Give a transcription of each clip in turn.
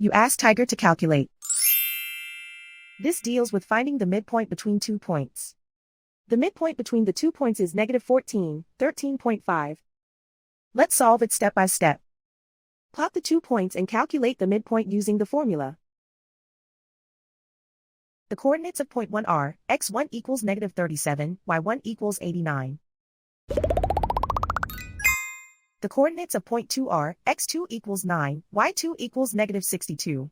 You ask Tiger to calculate. This deals with finding the midpoint between 2 points. The midpoint between the 2 points is -14, 13.5. Let's solve it step by step. Plot the 2 points and calculate the midpoint using the formula. The coordinates of point 1 are, x1 equals -37, y1 equals 89. The coordinates of point 2 are, x2 equals 9, y2 equals -62.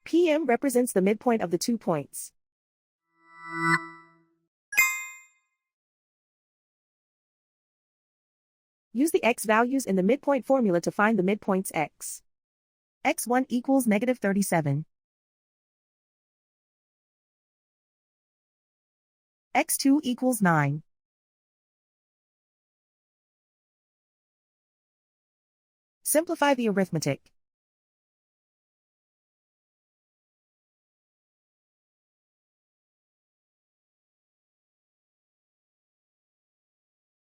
PM represents the midpoint of the 2 points. Use the x values in the midpoint formula to find the midpoints x. x1 equals -37. x2 equals 9. Simplify the arithmetic.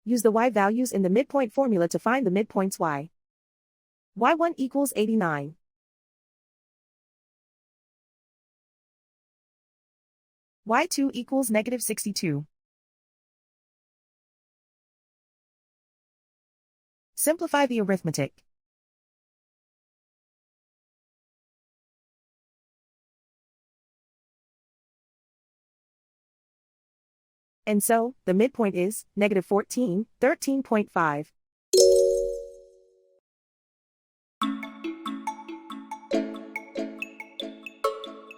Use the y values in the midpoint formula to find the midpoints y. y1 equals 89. y2 equals -62. Simplify the arithmetic. And so, the midpoint is -14, 13.5.